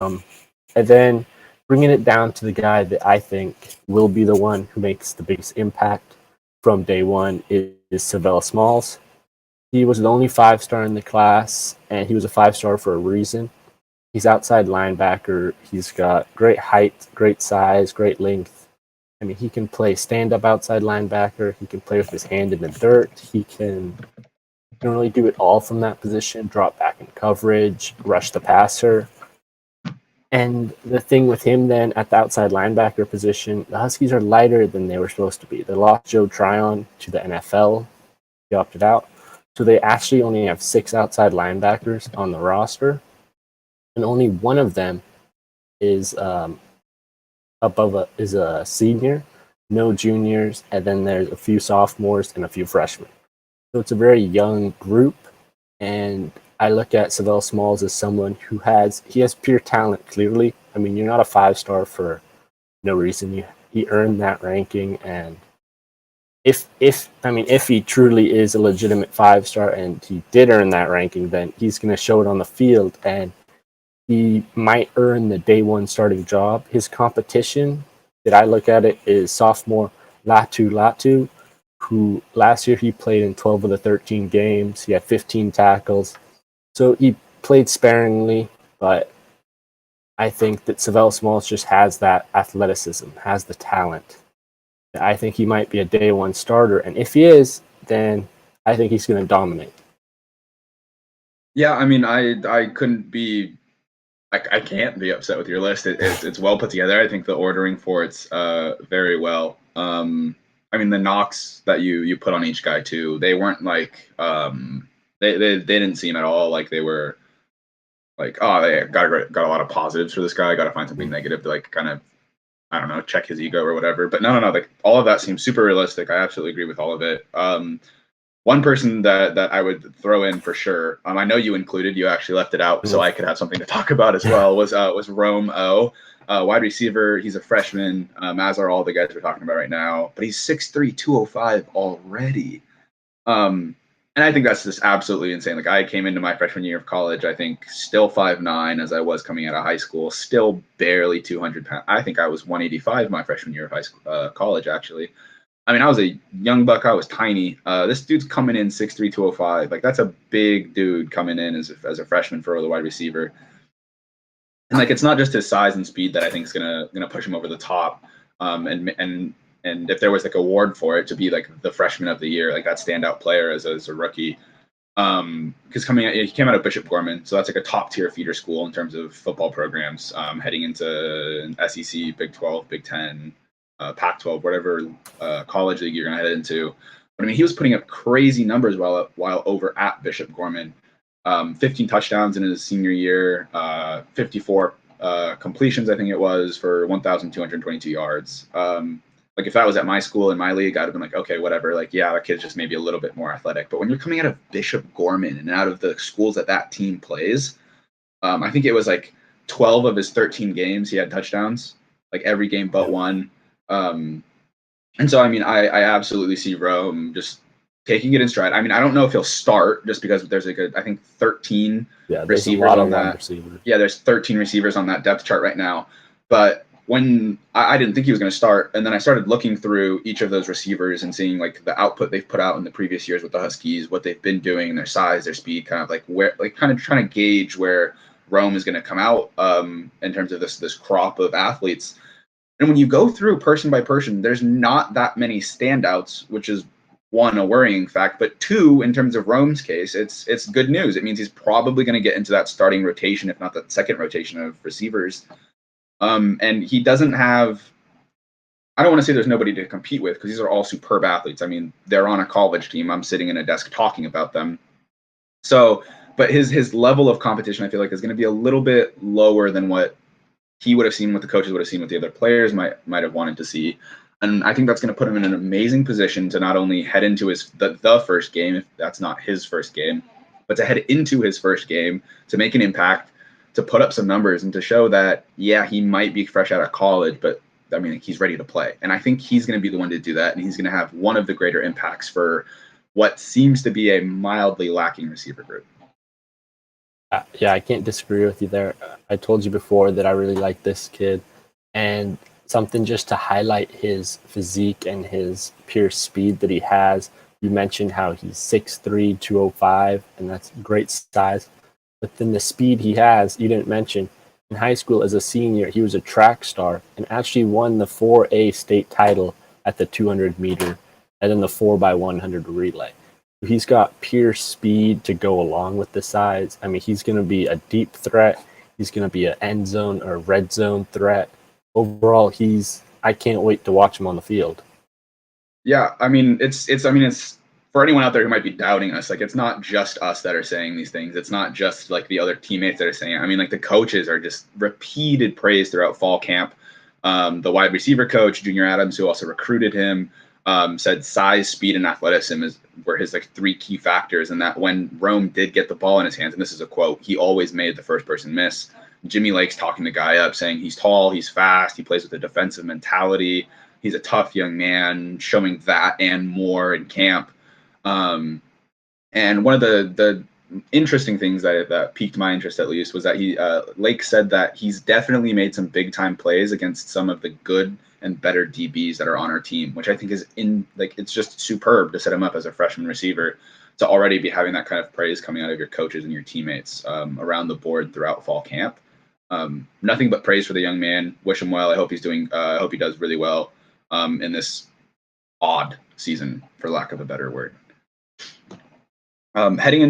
And then bringing it down to the guy that I think will be the one who makes the biggest impact from day one is Savell Smalls. He was the only 5-star in the class, and he was a 5-star for a reason. He's outside linebacker. He's got great height, great size, great length. I mean, he can play stand-up outside linebacker. He can play with his hand in the dirt. He can really do it all from that position, drop back in coverage, rush the passer. And the thing with him then at the outside linebacker position, the Huskies are lighter than they were supposed to be. They lost Joe Tryon to the NFL. He opted out. So they actually only have 6 outside linebackers on the roster. And only one of them is is a senior, no juniors, and then there's a few sophomores and a few freshmen. So it's a very young group, and I look at Savell Smalls as someone who has pure talent. Clearly, I mean, you're not a 5-star for no reason. He earned that ranking, and if he truly is a legitimate 5-star and he did earn that ranking, then he's going to show it on the field, and he might earn the day one starting job. His competition that I look at it is sophomore Latu, who last year he played in 12 of the 13 games. He had 15 tackles. So he played sparingly, but I think that Savell Smalls just has that athleticism, has the talent. I think he might be a day one starter. And if he is, then I think he's going to dominate. Yeah, I mean, I couldn't be I can't be upset with your list. It's well put together. I think the ordering for it's very well. I mean, the knocks that you put on each guy too, they weren't like they didn't seem at all like they were like, oh, they got a lot of positives for this guy. Got to find something negative to like kind of, I don't know, check his ego or whatever. But no, like all of that seems super realistic. I absolutely agree with all of it. One person that I would throw in for sure, I know you included, you actually left it out, so I could have something to talk about as well, was Rome O, wide receiver. He's a freshman, as are all the guys we're talking about right now, but he's 6'3", 205 already. And I think that's just absolutely insane. Like, I came into my freshman year of college, I think still 5'9", as I was coming out of high school, still barely 200 pounds. I think I was 185 my freshman year of high school, college, actually. I mean, I was a young buck. I was tiny. This dude's coming in 6'3", 205. Like, that's a big dude coming in as a freshman for the wide receiver. And like, it's not just his size and speed that I think is gonna push him over the top. And if there was like a award for it, to be like the freshman of the year, like that standout player as a rookie. Because he came out of Bishop Gorman, so that's like a top tier feeder school in terms of football programs. Heading into SEC, Big 12, Big 10. Pac-12, whatever college league you're going to head into. But I mean, he was putting up crazy numbers while over at Bishop Gorman. 15 touchdowns in his senior year, 54 completions, I think it was, for 1,222 yards. Like, if that was at my school in my league, I'd have been like, okay, whatever. Like, yeah, that kid's just maybe a little bit more athletic. But when you're coming out of Bishop Gorman and out of the schools that team plays, I think it was like 12 of his 13 games he had touchdowns, like every game but one. And so, I mean, I absolutely see Rome just taking it in stride. I mean, I don't know if he'll start, just because there's like I think 13 receivers on that. Receivers. Yeah, there's 13 receivers on that depth chart right now. But when I didn't think he was going to start, and then I started looking through each of those receivers and seeing like the output they've put out in the previous years with the Huskies, what they've been doing, their size, their speed, kind of like where, like kind of trying to gauge where Rome is going to come out in terms of this crop of athletes. And when you go through person by person, there's not that many standouts, which is, one, a worrying fact, but two, in terms of Rome's case, it's good news. It means he's probably going to get into that starting rotation, if not the second rotation of receivers. And he doesn't have, I don't want to say there's nobody to compete with, because these are all superb athletes. I mean, they're on a college team. I'm sitting in a desk talking about them. So, but his level of competition, I feel like, is going to be a little bit lower than what he would have seen, what the coaches would have seen, what the other players might have wanted to see. And I think that's going to put him in an amazing position to not only head into the first game, if that's not his first game, but to head into his first game, to make an impact, to put up some numbers, and to show that, yeah, he might be fresh out of college, but I mean, he's ready to play. And I think he's going to be the one to do that, and he's going to have one of the greater impacts for what seems to be a mildly lacking receiver group. Yeah, I can't disagree with you there. I told you before that I really like this kid, and something just to highlight his physique and his pure speed that he has. You mentioned how he's 6'3", 205, and that's great size. But then the speed he has, you didn't mention. In high school as a senior, he was a track star and actually won the 4A state title at the 200 meter and then the 4x100 relay. He's got pure speed to go along with the size. I mean, he's going to be a deep threat. He's going to be an end zone or red zone threat. Overall, I can't wait to watch him on the field. Yeah, I mean, it's for anyone out there who might be doubting us. Like, it's not just us that are saying these things. It's not just like the other teammates that are saying it. I mean, like the coaches are just repeated praise throughout fall camp. The wide receiver coach, Junior Adams, who also recruited him, said size, speed, and athleticism were his like three key factors, and that when Rome did get the ball in his hands, and this is a quote, he always made the first person miss. Jimmy Lake's talking the guy up, saying he's tall, he's fast, he plays with a defensive mentality. He's a tough young man, showing that and more in camp. And one of the interesting things that piqued my interest, at least, was that Lake said that he's definitely made some big time plays against some of the good and better DBs that are on our team, which I think is it's just superb to set him up as a freshman receiver to already be having that kind of praise coming out of your coaches and your teammates around the board throughout fall camp. Nothing but praise for the young man. Wish him well. I hope I hope he does really well in this odd season, for lack of a better word. Heading into